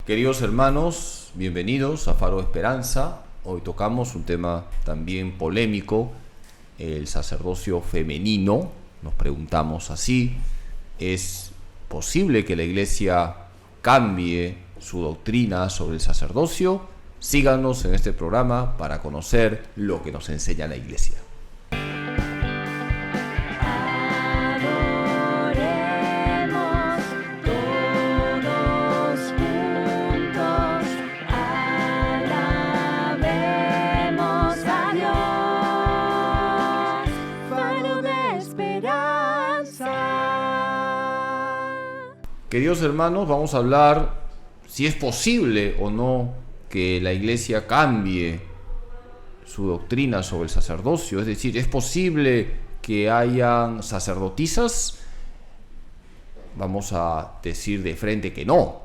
Queridos hermanos, bienvenidos a Faro de Esperanza. Hoy tocamos un tema también polémico, el sacerdocio femenino. Nos preguntamos así, ¿es posible que la Iglesia cambie su doctrina sobre el sacerdocio? Síganos en este programa para conocer lo que nos enseña la Iglesia. Queridos hermanos, vamos a hablar si es posible o no que la Iglesia cambie su doctrina sobre el sacerdocio. Es decir, ¿es posible que hayan sacerdotisas? Vamos a decir de frente que no,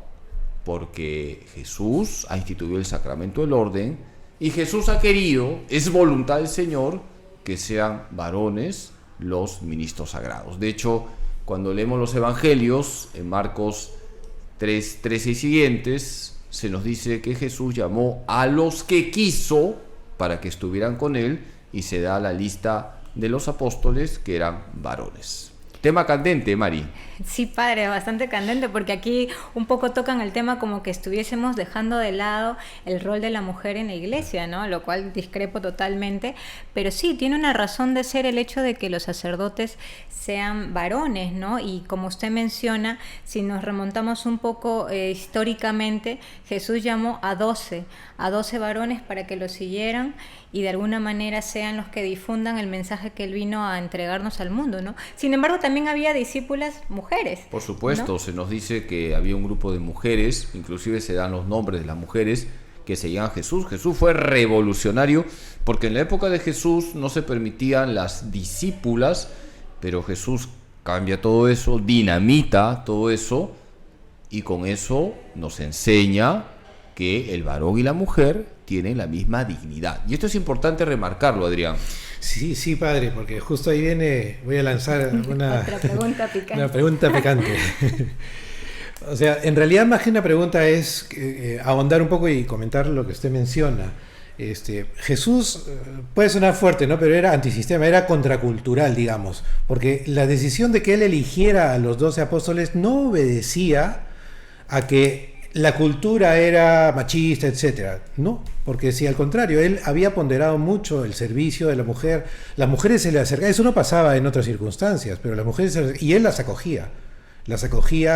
porque Jesús ha instituido el sacramento del orden y Jesús ha querido, es voluntad del Señor, que sean varones los ministros sagrados. De hecho, cuando leemos los evangelios, en Marcos 3:13 y siguientes, se nos dice que Jesús llamó a los que quiso para que estuvieran con él, y se da la lista de los apóstoles que eran varones. Tema candente, Mari. Sí, padre, bastante candente, porque aquí un poco tocan el tema como que estuviésemos dejando de lado el rol de la mujer en la iglesia, ¿no? Lo cual discrepo totalmente, pero sí, tiene una razón de ser el hecho de que los sacerdotes sean varones, ¿no? Y como usted menciona, si nos remontamos un poco históricamente, Jesús llamó a 12 varones para que lo siguieran y de alguna manera sean los que difundan el mensaje que él vino a entregarnos al mundo, ¿no? Sin embargo, también había discípulas mujeres. Por supuesto, ¿no? Se nos dice que había un grupo de mujeres, inclusive se dan los nombres de las mujeres que seguían a Jesús. Jesús fue revolucionario porque en la época de Jesús no se permitían las discípulas, pero Jesús cambia todo eso, dinamita todo eso, y con eso nos enseña que el varón y la mujer tienen la misma dignidad. Y esto es importante remarcarlo, Adrián. Sí, padre, porque justo ahí voy a lanzar otra pregunta picante. Una pregunta picante. O sea, en realidad más que una pregunta es ahondar un poco y comentar lo que usted menciona. Jesús puede sonar fuerte, ¿no? Pero era antisistema, era contracultural, digamos, porque la decisión de que él eligiera a los 12 apóstoles no obedecía a que la cultura era machista, etcétera. No, porque si al contrario, él había ponderado mucho el servicio de la mujer. Las mujeres se le acercaban, eso no pasaba en otras circunstancias, pero las mujeres y él las acogía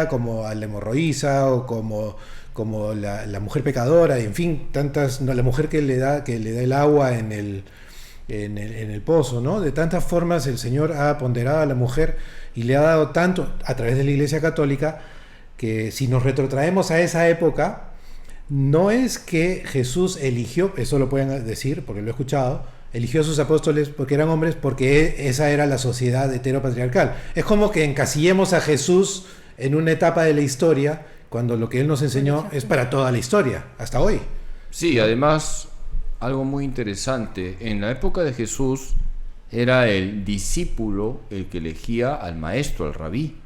como a la hemorroísa o como la mujer pecadora, en fin, tantas, no, la mujer que le da el agua en el pozo, ¿no? De tantas formas el Señor ha ponderado a la mujer y le ha dado tanto a través de la Iglesia Católica, que si nos retrotraemos a esa época, no es que Jesús eligió, eso lo pueden decir porque lo he escuchado, eligió a sus apóstoles porque eran hombres, porque esa era la sociedad heteropatriarcal. Es como que encasillemos a Jesús en una etapa de la historia, cuando lo que él nos enseñó es para toda la historia, hasta hoy. Sí, además, algo muy interesante, en la época de Jesús era el discípulo el que elegía al maestro, al rabí.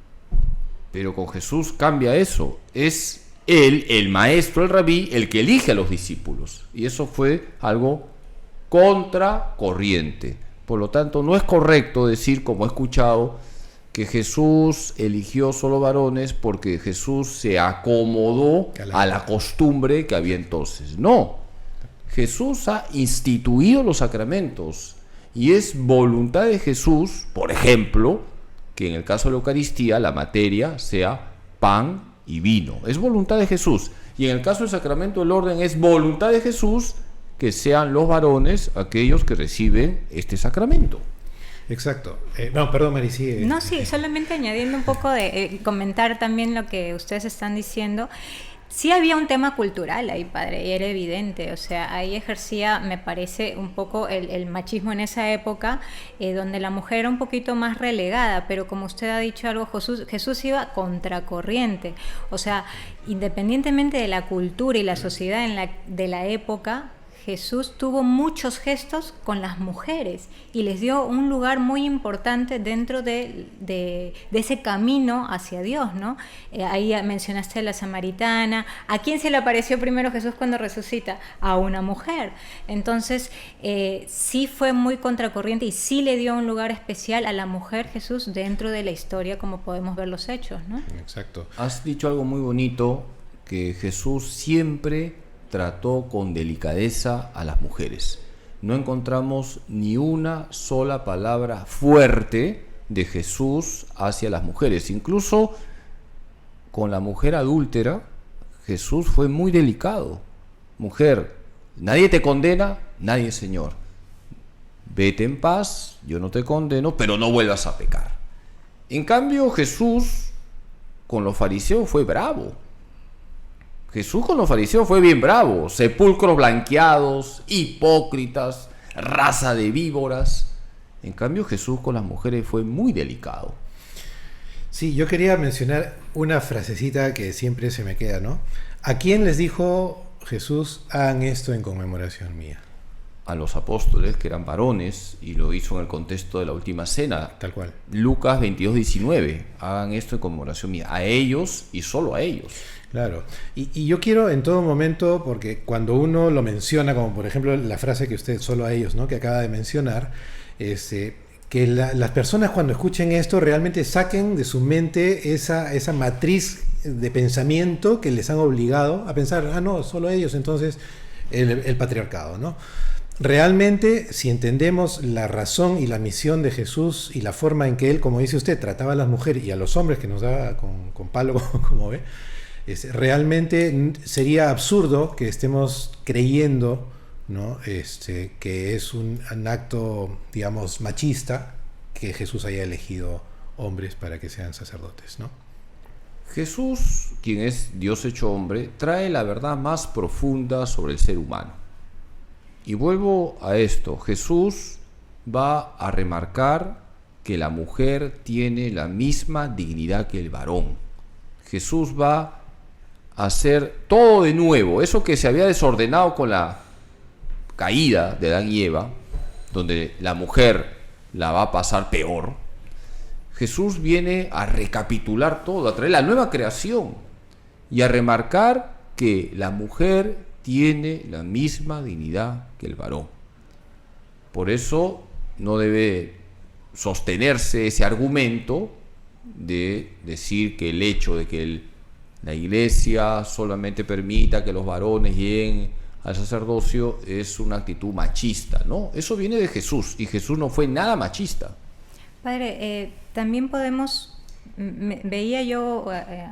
Pero con Jesús cambia eso. Es él, el maestro, el rabí, el que elige a los discípulos. Y eso fue algo contracorriente. Por lo tanto, no es correcto decir, como he escuchado, que Jesús eligió solo varones porque Jesús se acomodó a la costumbre que había entonces. No. Jesús ha instituido los sacramentos. Y es voluntad de Jesús, por ejemplo, que en el caso de la Eucaristía la materia sea pan y vino. Es voluntad de Jesús. Y en el caso del sacramento del orden es voluntad de Jesús que sean los varones aquellos que reciben este sacramento. Exacto. No, perdón, Mari, sigue. No, sí, solamente añadiendo un poco de comentar también lo que ustedes están diciendo. Sí había un tema cultural ahí, padre, y era evidente, o sea, ahí ejercía, me parece, un poco el machismo en esa época, donde la mujer era un poquito más relegada, pero como usted ha dicho algo, Jesús iba contracorriente, o sea, independientemente de la cultura y la sociedad de la época, Jesús tuvo muchos gestos con las mujeres y les dio un lugar muy importante dentro de ese camino hacia Dios, ¿no? Ahí mencionaste a la samaritana. ¿A quién se le apareció primero Jesús cuando resucita? A una mujer. Entonces, sí fue muy contracorriente y sí le dio un lugar especial a la mujer Jesús dentro de la historia, como podemos ver los hechos, ¿no? Exacto. Has dicho algo muy bonito, que Jesús siempre trató con delicadeza a las mujeres. No encontramos ni una sola palabra fuerte de Jesús hacia las mujeres. Incluso con la mujer adúltera, Jesús fue muy delicado. Mujer, nadie te condena, nadie, Señor. Vete en paz, yo no te condeno, pero no vuelvas a pecar. En cambio, Jesús con los fariseos fue bravo. Jesús con los fariseos fue bien bravo. Sepulcros blanqueados, hipócritas, raza de víboras. En cambio, Jesús con las mujeres fue muy delicado. Sí, yo quería mencionar una frasecita que siempre se me queda, ¿no? ¿A quién les dijo Jesús, hagan esto en conmemoración mía? A los apóstoles, que eran varones, y lo hizo en el contexto de la última cena. Tal cual. Lucas 22:19. Hagan esto en conmemoración mía. A ellos y solo a ellos. Claro, y yo quiero en todo momento, porque cuando uno lo menciona, como por ejemplo la frase que usted, solo a ellos, ¿no?, que acaba de mencionar, que las personas cuando escuchen esto realmente saquen de su mente esa matriz de pensamiento que les han obligado a pensar, no, solo ellos, entonces el patriarcado, ¿no? Realmente, si entendemos la razón y la misión de Jesús y la forma en que él, como dice usted, trataba a las mujeres y a los hombres, que nos daba con palo, como ve, realmente sería absurdo que estemos creyendo, ¿no?, que es un acto, digamos, machista que Jesús haya elegido hombres para que sean sacerdotes, ¿no? Jesús, quien es Dios hecho hombre, trae la verdad más profunda sobre el ser humano. Y vuelvo a esto, Jesús va a remarcar que la mujer tiene la misma dignidad que el varón. Jesús va a hacer todo de nuevo, eso que se había desordenado con la caída de Adán y Eva, donde la mujer la va a pasar peor. Jesús viene a recapitular todo, a traer la nueva creación y a remarcar que la mujer tiene la misma dignidad que el varón. Por eso no debe sostenerse ese argumento de decir que el hecho de que la iglesia solamente permita que los varones lleguen al sacerdocio es una actitud machista, ¿no? Eso viene de Jesús, y Jesús no fue nada machista. Padre, también podemos, veía yo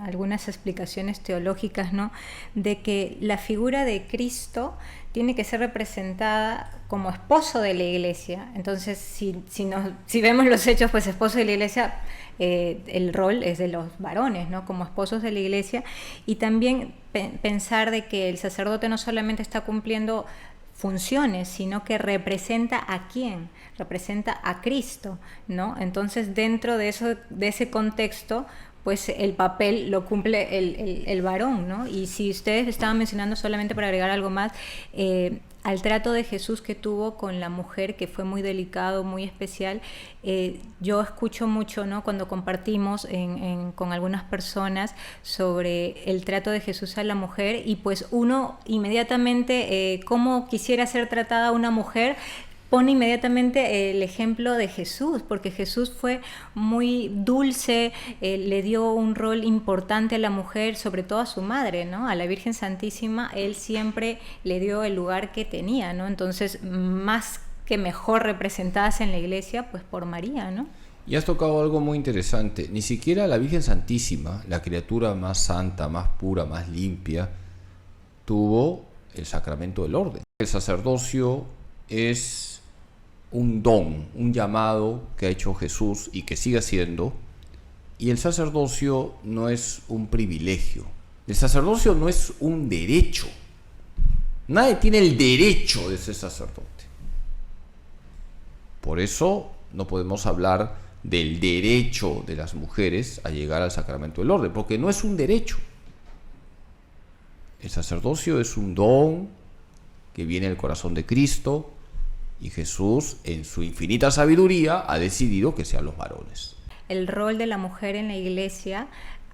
algunas explicaciones teológicas, ¿no?, de que la figura de Cristo tiene que ser representada como esposo de la iglesia. Entonces, si vemos los hechos, pues esposo de la iglesia, el rol es de los varones, ¿no?, como esposos de la iglesia. Y también pensar de que el sacerdote no solamente está cumpliendo funciones, sino que representa a quién, representa a Cristo, ¿no? Entonces, dentro de ese contexto, pues el papel lo cumple el varón, ¿no? Y si ustedes estaban mencionando, solamente para agregar algo más, al trato de Jesús que tuvo con la mujer, que fue muy delicado, muy especial, yo escucho mucho, ¿no?, cuando compartimos con algunas personas sobre el trato de Jesús a la mujer, y pues uno inmediatamente, cómo quisiera ser tratada una mujer, pone inmediatamente el ejemplo de Jesús, porque Jesús fue muy dulce, le dio un rol importante a la mujer, sobre todo a su madre, ¿no? A la Virgen Santísima, él siempre le dio el lugar que tenía, ¿no? Entonces, más que mejor representadas en la iglesia, pues por María, ¿no? Y has tocado algo muy interesante. Ni siquiera la Virgen Santísima, la criatura más santa, más pura, más limpia, tuvo el sacramento del orden. El sacerdocio es un don, un llamado que ha hecho Jesús y que sigue haciendo, y el sacerdocio no es un privilegio. El sacerdocio no es un derecho. Nadie tiene el derecho de ser sacerdote. Por eso no podemos hablar del derecho de las mujeres a llegar al sacramento del orden, porque no es un derecho. El sacerdocio es un don que viene del corazón de Cristo, y Jesús, en su infinita sabiduría, ha decidido que sean los varones. El rol de la mujer en la iglesia,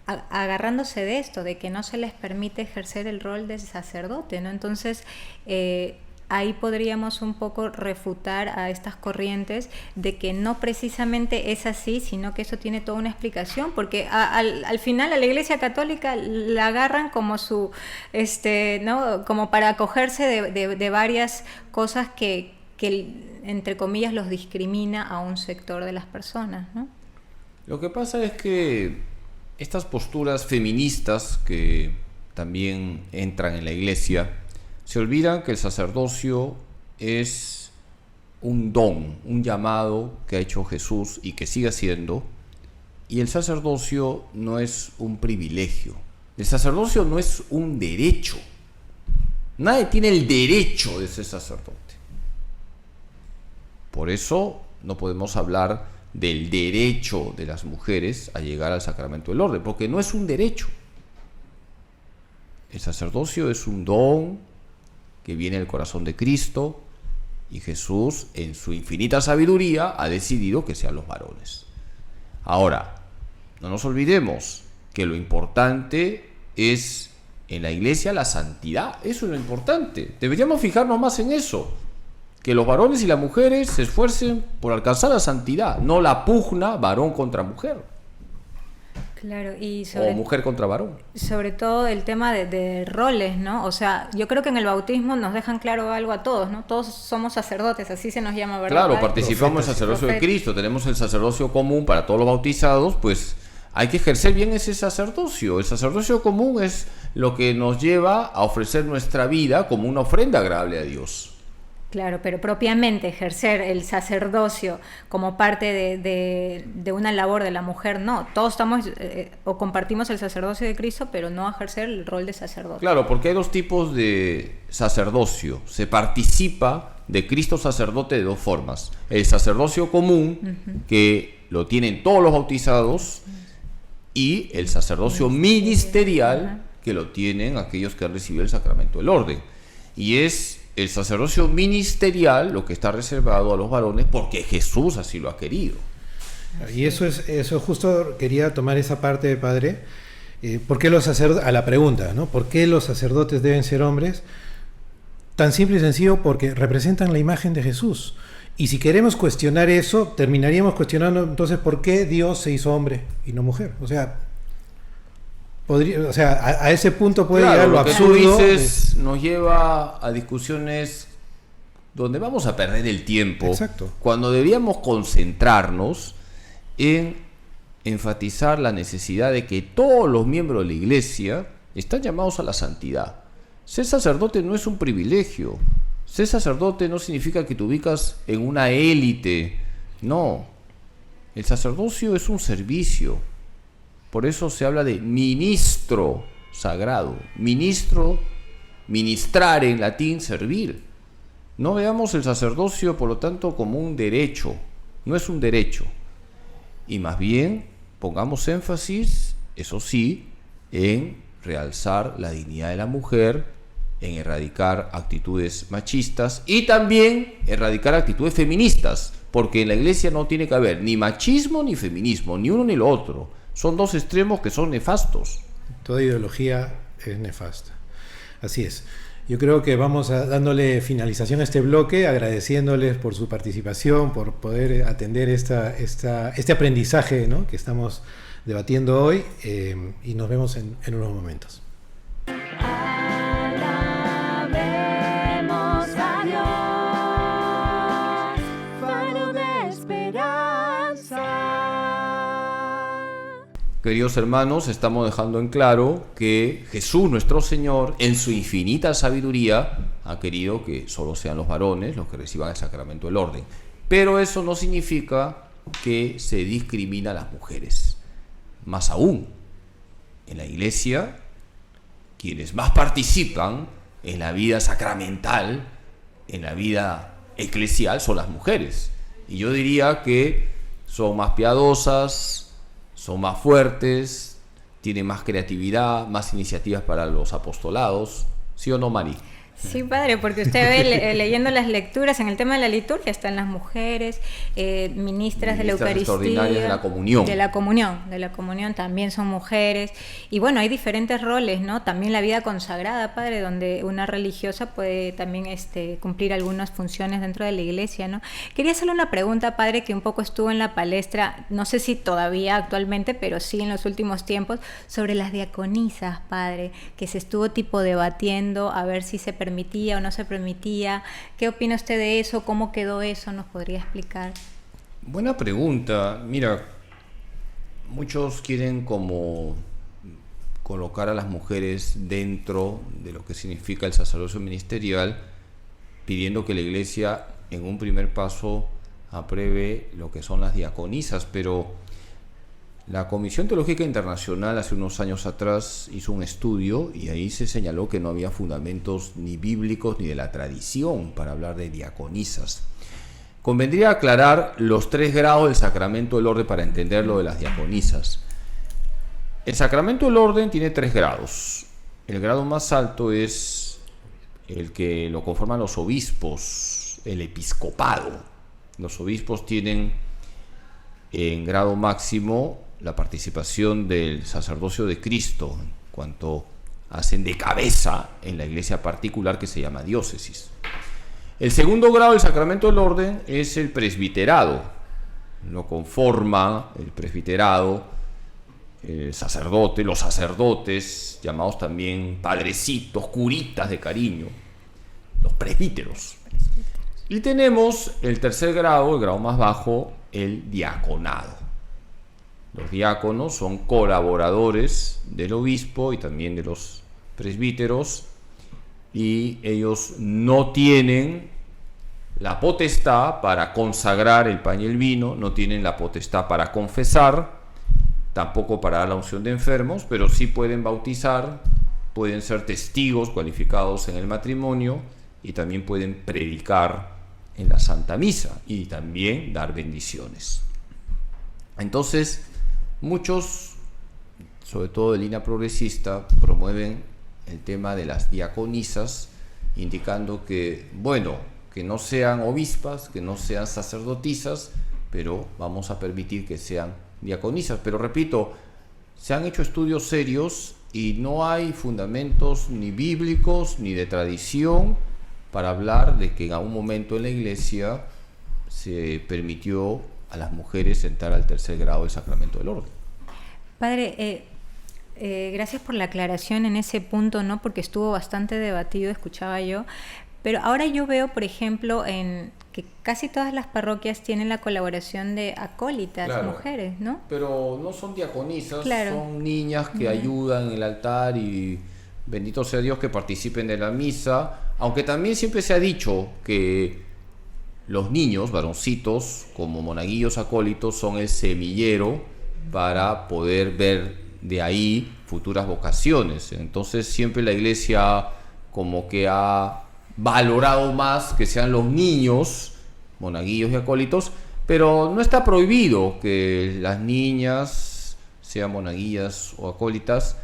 agarrándose de esto, de que no se les permite ejercer el rol de sacerdote, ¿no? Entonces, ahí podríamos un poco refutar a estas corrientes de que no precisamente es así, sino que eso tiene toda una explicación, porque al final a la Iglesia Católica la agarran como su, ¿no? Como para acogerse de varias cosas que entre comillas los discrimina a un sector de las personas, ¿no? Lo que pasa es que estas posturas feministas que también entran en la iglesia se olvidan que el sacerdocio es un don, un llamado que ha hecho Jesús y que sigue haciendo, y el sacerdocio no es un privilegio. El sacerdocio no es un derecho. Nadie tiene el derecho de ser sacerdote. Por eso no podemos hablar del derecho de las mujeres a llegar al sacramento del orden, porque no es un derecho. El sacerdocio es un don que viene del corazón de Cristo, y Jesús, en su infinita sabiduría, ha decidido que sean los varones. Ahora, no nos olvidemos que lo importante es en la iglesia la santidad. Eso es lo importante. Deberíamos fijarnos más en eso. Que los varones y las mujeres se esfuercen por alcanzar la santidad, no la pugna varón contra mujer. Claro, o mujer contra varón. Sobre todo el tema de roles, ¿no? O sea, yo creo que en el bautismo nos dejan claro algo a todos, ¿no? Todos somos sacerdotes, así se nos llama, ¿verdad? Claro, participamos en el sacerdocio de Cristo, tenemos el sacerdocio común para todos los bautizados, pues hay que ejercer bien ese sacerdocio. El sacerdocio común es lo que nos lleva a ofrecer nuestra vida como una ofrenda agradable a Dios. Claro, pero propiamente ejercer el sacerdocio como parte de una labor de la mujer, no. Todos estamos o compartimos el sacerdocio de Cristo, pero no ejercer el rol de sacerdote. Claro, porque hay dos tipos de sacerdocio. Se participa de Cristo sacerdote de dos formas. El sacerdocio común, que lo tienen todos los bautizados, y el sacerdocio ministerial, que lo tienen aquellos que han recibido el sacramento del orden. Y es el sacerdocio ministerial lo que está reservado a los varones porque Jesús así lo ha querido. Y eso justo quería tomar esa parte, padre. ¿Por qué los sacerdotes? A la pregunta, ¿no? ¿Por qué los sacerdotes deben ser hombres? Tan simple y sencillo, porque representan la imagen de Jesús. Y si queremos cuestionar eso, terminaríamos cuestionando entonces por qué Dios se hizo hombre y no mujer. O sea, a ese punto puede llegar lo absurdo. Lo que tú dices nos lleva a discusiones donde vamos a perder el tiempo. Exacto. Cuando deberíamos concentrarnos en enfatizar la necesidad de que todos los miembros de la iglesia están llamados a la santidad. Ser sacerdote no es un privilegio. Ser sacerdote no significa que te ubicas en una élite. No. El sacerdocio es un servicio. Por eso se habla de ministro sagrado. Ministro, ministrar en latín, servir. No veamos el sacerdocio, por lo tanto, como un derecho. No es un derecho. Y más bien, pongamos énfasis, eso sí, en realzar la dignidad de la mujer, en erradicar actitudes machistas y también erradicar actitudes feministas, porque en la iglesia no tiene que haber ni machismo ni feminismo, ni uno ni lo otro. Son dos extremos que son nefastos. Toda ideología es nefasta. Así es. Yo creo que vamos dándole finalización a este bloque, agradeciéndoles por su participación, por poder atender este aprendizaje, ¿no?, que estamos debatiendo hoy, y nos vemos en unos momentos. Queridos hermanos, estamos dejando en claro que Jesús, nuestro Señor, en su infinita sabiduría, ha querido que solo sean los varones los que reciban el sacramento del orden. Pero eso no significa que se discrimina a las mujeres. Más aún, en la iglesia, quienes más participan en la vida sacramental, en la vida eclesial, son las mujeres. Y yo diría que son más piadosas, son más fuertes, tienen más creatividad, más iniciativas para los apostolados. ¿Sí o no, Mari? Sí, padre, porque usted ve leyendo las lecturas en el tema de la liturgia están las mujeres, ministras de la Eucaristía, extraordinarias de la comunión. De la comunión también son mujeres. Y bueno, hay diferentes roles, ¿no? También la vida consagrada, padre, donde una religiosa puede también cumplir algunas funciones dentro de la iglesia, ¿no? Quería hacerle una pregunta, padre, que un poco estuvo en la palestra, no sé si todavía actualmente, pero sí en los últimos tiempos, sobre las diaconisas, padre, que se estuvo tipo debatiendo a ver si se permitía o no se permitía. ¿Qué opina usted de eso? ¿Cómo quedó eso? ¿Nos podría explicar? Buena pregunta. Mira, muchos quieren como colocar a las mujeres dentro de lo que significa el sacerdocio ministerial, pidiendo que la Iglesia en un primer paso apruebe lo que son las diaconisas, pero la Comisión Teológica Internacional hace unos años atrás hizo un estudio y ahí se señaló que no había fundamentos ni bíblicos ni de la tradición para hablar de diaconisas. Convendría aclarar los 3 grados del sacramento del orden para entender lo de las diaconisas. El sacramento del orden tiene 3 grados. El grado más alto es el que lo conforman los obispos, el episcopado. Los obispos tienen en grado máximo la participación del sacerdocio de Cristo en cuanto hacen de cabeza en la iglesia particular que se llama diócesis. El segundo grado del sacramento del orden es el presbiterado. Lo conforma el presbiterado, el sacerdote, los sacerdotes, llamados también padrecitos, curitas de cariño, los presbíteros. Y tenemos el tercer grado, el grado más bajo, el diaconado. Los diáconos son colaboradores del obispo y también de los presbíteros, y ellos no tienen la potestad para consagrar el pan y el vino, no tienen la potestad para confesar, tampoco para dar la unción de enfermos, pero sí pueden bautizar, pueden ser testigos cualificados en el matrimonio y también pueden predicar en la Santa Misa y también dar bendiciones. Entonces, muchos, sobre todo de línea progresista, promueven el tema de las diaconisas, indicando que, bueno, que no sean obispas, que no sean sacerdotisas, pero vamos a permitir que sean diaconisas. Pero repito, se han hecho estudios serios y no hay fundamentos ni bíblicos ni de tradición para hablar de que en algún momento en la iglesia se permitió a las mujeres entrar al tercer grado del sacramento del orden. Padre, gracias por la aclaración en ese punto, ¿no? Porque estuvo bastante debatido, escuchaba yo. Pero ahora yo veo, por ejemplo, en que casi todas las parroquias tienen la colaboración de acólitas, claro, mujeres, ¿no? Pero no son diaconisas, claro, son niñas que ayudan en el altar y bendito sea Dios que participen de la misa, aunque también siempre se ha dicho que los niños, varoncitos, como monaguillos acólitos, son el semillero para poder ver de ahí futuras vocaciones. Entonces siempre la iglesia como que ha valorado más que sean los niños, monaguillos y acólitos, pero no está prohibido que las niñas sean monaguillas o acólitas,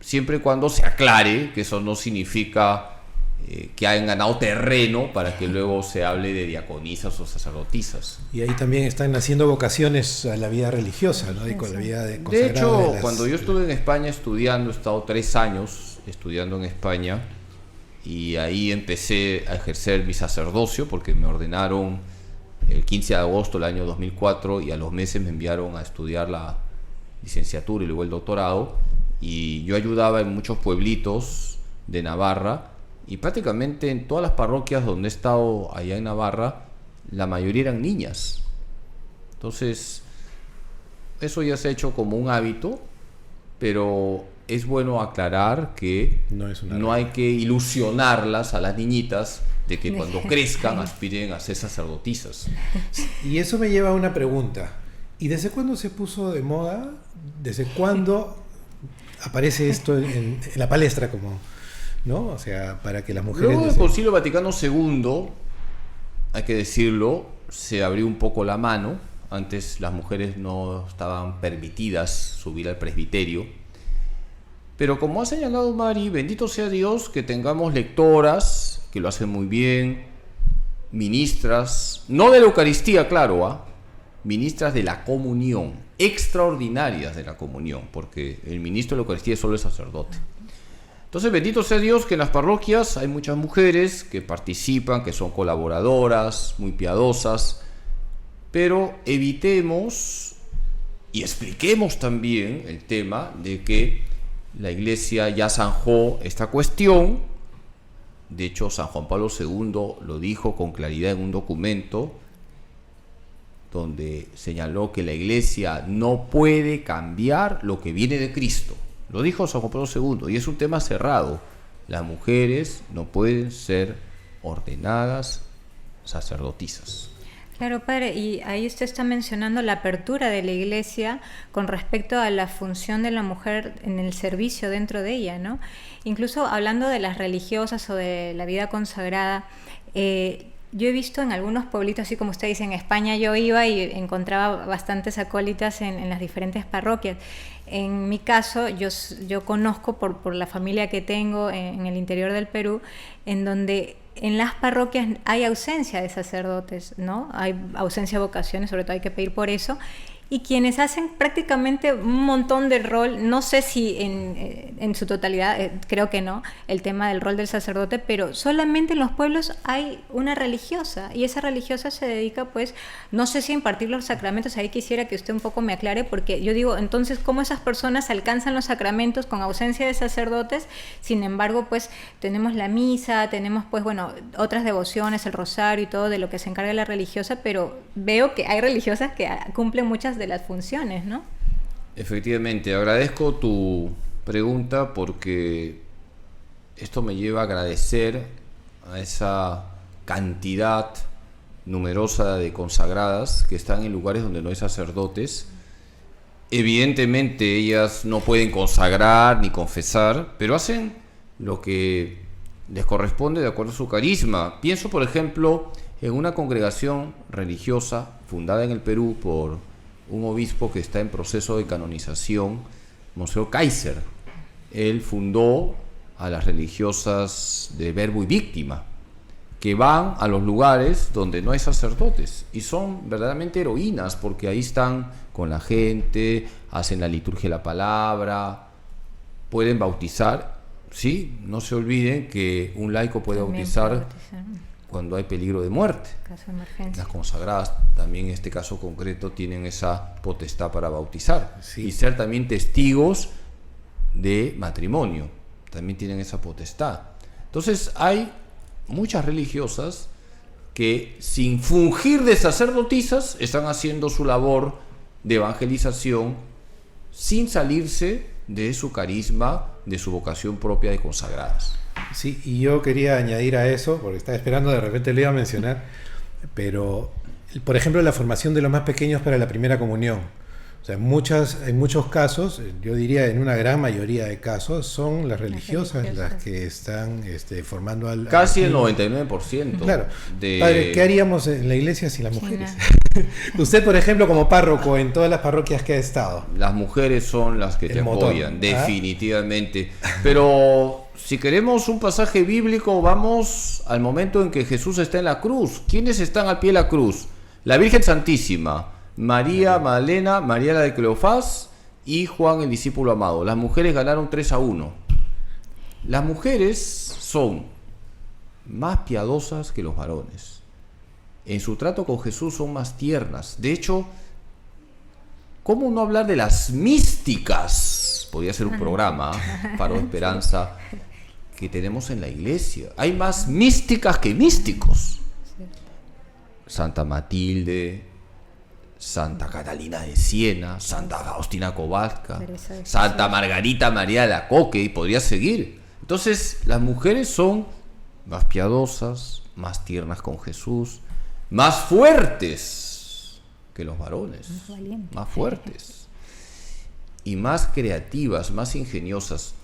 siempre y cuando se aclare que eso no significa que hayan ganado terreno para que luego se hable de diaconisas o sacerdotisas. Y ahí también están naciendo vocaciones a la vida religiosa, ¿no? Y con la vida de consagrada. De hecho, cuando yo estuve en España estudiando, he estado 3 años estudiando en España, y ahí empecé a ejercer mi sacerdocio porque me ordenaron el 15 de agosto del año 2004 y a los meses me enviaron a estudiar la licenciatura y luego el doctorado, y yo ayudaba en muchos pueblitos de Navarra, y prácticamente en todas las parroquias donde he estado allá en Navarra, la mayoría eran niñas. Entonces, eso ya se ha hecho como un hábito, pero es bueno aclarar que no hay que ilusionarlas a las niñitas de que cuando crezcan aspiren a ser sacerdotisas. Y eso me lleva a una pregunta. ¿Y desde cuándo se puso de moda? ¿Desde cuándo aparece esto en la palestra como, ¿no? O sea, para que las mujeres... Luego del Concilio Vaticano II, hay que decirlo, se abrió un poco la mano. Antes las mujeres no estaban permitidas subir al presbiterio. Pero como ha señalado Mari, bendito sea Dios que tengamos lectoras que lo hacen muy bien, ministras, no de la Eucaristía, claro, ministras de la comunión, extraordinarias de la comunión, porque el ministro de la Eucaristía es solo el sacerdote. Entonces, bendito sea Dios que en las parroquias hay muchas mujeres que participan, que son colaboradoras, muy piadosas, pero evitemos y expliquemos también el tema de que la Iglesia ya zanjó esta cuestión. De hecho, San Juan Pablo II lo dijo con claridad en un documento donde señaló que la Iglesia no puede cambiar lo que viene de Cristo. Lo dijo San Juan Pablo II y es un tema cerrado. Las mujeres no pueden ser ordenadas sacerdotisas. Claro, padre, y ahí usted está mencionando la apertura de la Iglesia con respecto a la función de la mujer en el servicio dentro de ella, ¿no? Incluso hablando de las religiosas o de la vida consagrada, yo he visto en algunos pueblitos, así como usted dice, en España yo iba y encontraba bastantes acólitas en las diferentes parroquias. En mi caso, yo conozco por la familia que tengo en el interior del Perú, en donde en las parroquias hay ausencia de sacerdotes, ¿no? Hay ausencia de vocaciones, sobre todo hay que pedir por eso. Y quienes hacen prácticamente un montón de rol, no sé si en su totalidad, creo que no, el tema del rol del sacerdote, pero solamente en los pueblos hay una religiosa, y esa religiosa se dedica, pues, no sé si a impartir los sacramentos. Ahí quisiera que usted un poco me aclare, porque yo digo, entonces, ¿cómo esas personas alcanzan los sacramentos con ausencia de sacerdotes? Sin embargo, pues, tenemos la misa, tenemos, pues, bueno, otras devociones, el rosario y todo de lo que se encarga la religiosa, pero veo que hay religiosas que cumplen muchas de las funciones, ¿no? Efectivamente, agradezco tu pregunta porque esto me lleva a agradecer a esa cantidad numerosa de consagradas que están en lugares donde no hay sacerdotes. Evidentemente ellas no pueden consagrar ni confesar, pero hacen lo que les corresponde de acuerdo a su carisma. Pienso, por ejemplo, en una congregación religiosa fundada en el Perú por un obispo que está en proceso de canonización, Monseñor Kaiser. Él fundó a las religiosas de Verbo y Víctima, que van a los lugares donde no hay sacerdotes y son verdaderamente heroínas, porque ahí están con la gente, hacen la liturgia de la palabra, pueden bautizar. Sí, no se olviden que un laico puede bautizar cuando hay peligro de muerte. Caso de emergencia. Las consagradas también en este caso concreto tienen esa potestad para bautizar, sí, y ser también testigos de matrimonio, también tienen esa potestad. Entonces hay muchas religiosas que sin fungir de sacerdotisas están haciendo su labor de evangelización sin salirse de su carisma, de su vocación propia de consagradas. Sí, y yo quería añadir a eso, porque estaba esperando, de repente le iba a mencionar, pero, por ejemplo, la formación de los más pequeños para la primera comunión. O sea, en muchos casos, yo diría en una gran mayoría de casos, son las religiosas las que están formando al... Casi el 99%. Claro. Padre, ¿qué haríamos en la iglesia sin las mujeres? Usted, por ejemplo, como párroco en todas las parroquias que ha estado. Las mujeres son las que te motor, apoyan, definitivamente. Pero si queremos un pasaje bíblico, vamos al momento en que Jesús está en la cruz. ¿Quiénes están al pie de la cruz? La Virgen Santísima, María Magdalena, María la de Cleofás y Juan el discípulo amado. Las mujeres ganaron 3-1. Las mujeres son más piadosas que los varones. En su trato con Jesús son más tiernas. De hecho, ¿cómo no hablar de las místicas? Podría ser un programa, Faro de Esperanza, que tenemos en la iglesia. Hay más místicas que místicos. Santa Matilde, Santa Catalina de Siena, Santa Faustina Kowalska, Santa Margarita María de Alacoque, y podría seguir. Entonces, las mujeres son más piadosas, más tiernas con Jesús, más fuertes que los varones, más fuertes y más creativas, más ingeniosas.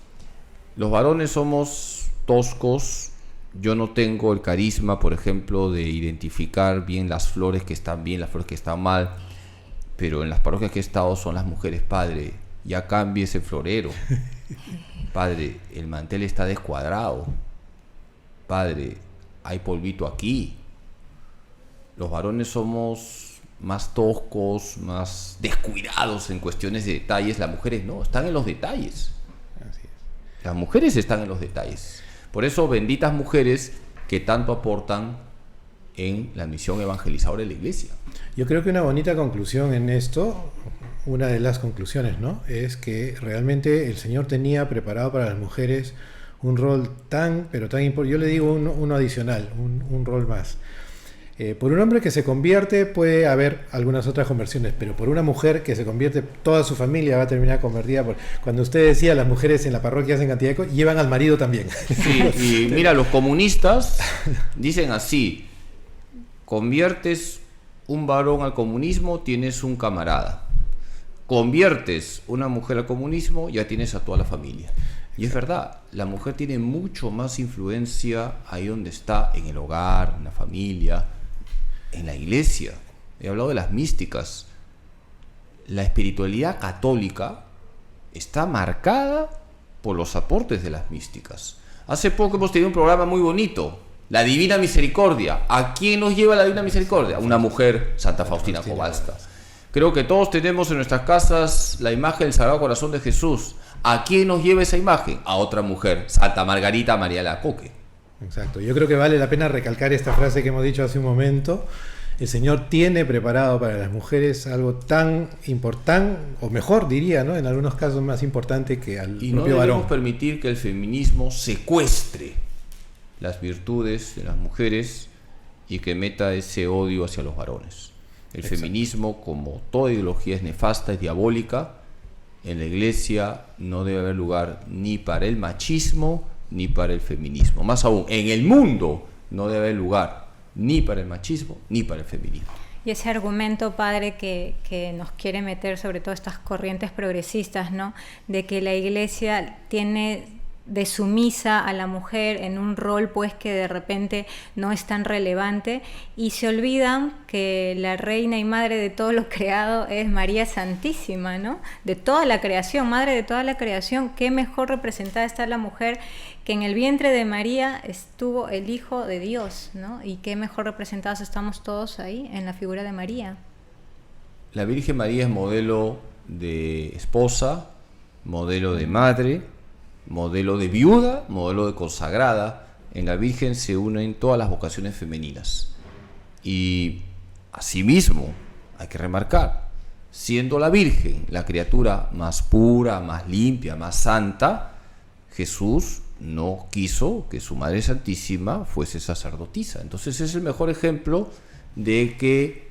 Los varones somos toscos. Yo no tengo el carisma, por ejemplo, de identificar bien las flores que están bien, las flores que están mal, pero en las parroquias que he estado son las mujeres, padre, ya cambie ese florero. Padre, el mantel está descuadrado. Padre, hay polvito aquí. Los varones somos más toscos, más descuidados en cuestiones de detalles. Las mujeres no, están en los detalles. Así es. Las mujeres están en los detalles. Por eso, benditas mujeres que tanto aportan en la misión evangelizadora de la iglesia. Yo creo que una bonita conclusión en esto, una de las conclusiones, ¿no?, es que realmente el Señor tenía preparado para las mujeres un rol tan, pero tan importante. Yo le digo uno adicional, un rol más. Por un hombre que se convierte puede haber algunas otras conversiones, pero por una mujer que se convierte, toda su familia va a terminar convertida. Cuando usted decía, las mujeres en la parroquia hacen cantidad de cosas, llevan al marido también. Sí, y mira, los comunistas dicen así: conviertes un varón al comunismo, tienes un camarada. Conviertes una mujer al comunismo, ya tienes a toda la familia. Y es verdad, la mujer tiene mucho más influencia ahí donde está, en el hogar, en la familia, en la iglesia. He hablado de las místicas. La espiritualidad católica está marcada por los aportes de las místicas. Hace poco hemos tenido un programa muy bonito, La Divina Misericordia. ¿A quién nos lleva la Divina Misericordia? Una mujer, Santa Faustina Kowalska. Creo que todos tenemos en nuestras casas la imagen del Sagrado Corazón de Jesús. ¿A quién nos lleva esa imagen? A otra mujer, Santa Margarita María Alacoque. Exacto. Yo creo que vale la pena recalcar esta frase que hemos dicho hace un momento. El Señor tiene preparado para las mujeres algo tan importante, o mejor diría, ¿no?, en algunos casos más importante que al y propio no debemos varón. permitir que el feminismo secuestre las virtudes de las mujeres y que meta ese odio hacia los varones. El Exacto. feminismo, como toda ideología, es nefasta, es diabólica. En la iglesia no debe haber lugar ni para el machismo ni para el feminismo. Más aún, en el mundo no debe haber lugar ni para el machismo ni para el feminismo. Y ese argumento, padre, que nos quiere meter sobre todo estas corrientes progresistas, ¿no?, de que la iglesia tiene de sumisa a la mujer en un rol pues que de repente no es tan relevante, y se olvidan que la reina y madre de todo lo creado es María Santísima, ¿no?, de toda la creación, madre de toda la creación. Qué mejor representada está la mujer, que en el vientre de María estuvo el Hijo de Dios, ¿no?, y qué mejor representados estamos todos ahí en la figura de María. La Virgen María es modelo de esposa, modelo de madre, modelo de viuda, modelo de consagrada. En la Virgen se unen todas las vocaciones femeninas. Y asimismo, hay que remarcar, siendo la Virgen la criatura más pura, más limpia, más santa, Jesús no quiso que su Madre Santísima fuese sacerdotisa. Entonces es el mejor ejemplo de que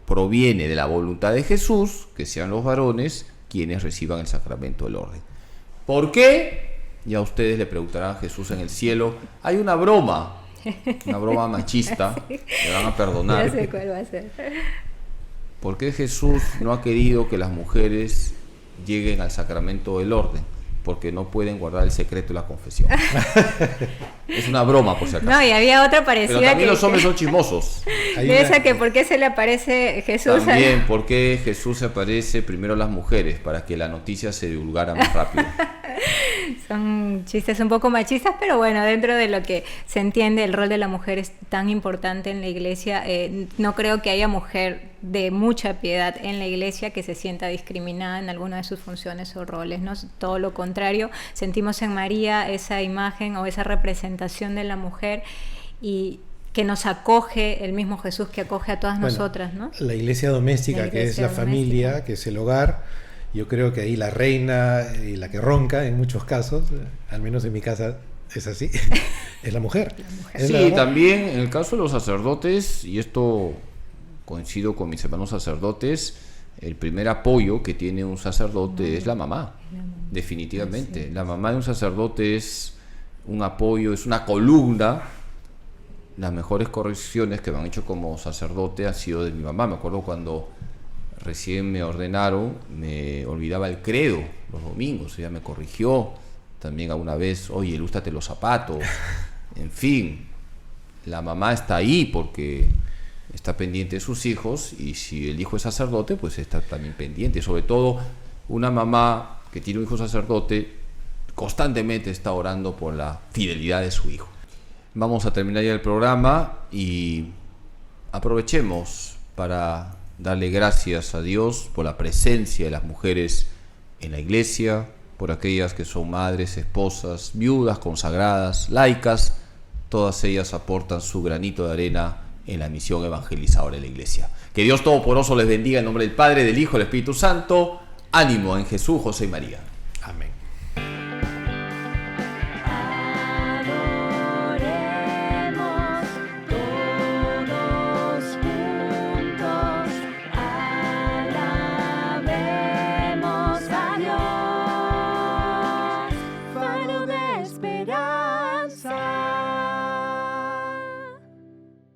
proviene de la voluntad de Jesús que sean los varones quienes reciban el sacramento del orden. ¿Por qué? Ya ustedes le preguntarán a Jesús en el cielo. Hay una broma machista, me van a perdonar. Ya sé cuál va a ser. ¿Por qué Jesús no ha querido que las mujeres lleguen al sacramento del orden? Porque no pueden guardar el secreto de la confesión. Es una broma, por si acaso. No, y había otra parecida. Pero también que, los hombres son chismosos. de esa que por qué se le aparece Jesús. También, ¿por qué Jesús se aparece primero a las mujeres? Para que la noticia se divulgara más rápido. Son chistes un poco machistas, pero bueno, dentro de lo que se entiende, el rol de la mujer es tan importante en la iglesia. No creo que haya mujer de mucha piedad en la iglesia que se sienta discriminada en alguna de sus funciones o roles, ¿no? Todo lo contrario, sentimos en María esa imagen o esa representación de la mujer, y que nos acoge el mismo Jesús que acoge a todas nosotras, ¿no? La iglesia doméstica, La que es iglesia la familia, doméstica, que es el hogar. Yo creo que ahí la reina y la que ronca en muchos casos, al menos en mi casa es así, es la mujer. Es la Sí, verdad. también en el caso de los sacerdotes, y esto coincido con mis hermanos sacerdotes, el primer apoyo que tiene un sacerdote es la mamá, definitivamente. La mamá de un sacerdote es un apoyo, es una columna. Las mejores correcciones que me han hecho como sacerdote han sido de mi mamá. Me acuerdo cuando recién me ordenaron, me olvidaba el credo los domingos, ella me corrigió. También alguna vez, oye, ilústrate los zapatos. En fin, la mamá está ahí porque está pendiente de sus hijos, y si el hijo es sacerdote, pues está también pendiente. Sobre todo una mamá que tiene un hijo sacerdote constantemente está orando por la fidelidad de su hijo. Vamos a terminar ya el programa y aprovechemos para darle gracias a Dios por la presencia de las mujeres en la iglesia, por aquellas que son madres, esposas, viudas, consagradas, laicas. Todas ellas aportan su granito de arena en la misión evangelizadora de la iglesia. Que Dios Todopoderoso les bendiga en nombre del Padre, del Hijo y del Espíritu Santo. Ánimo en Jesús, José y María.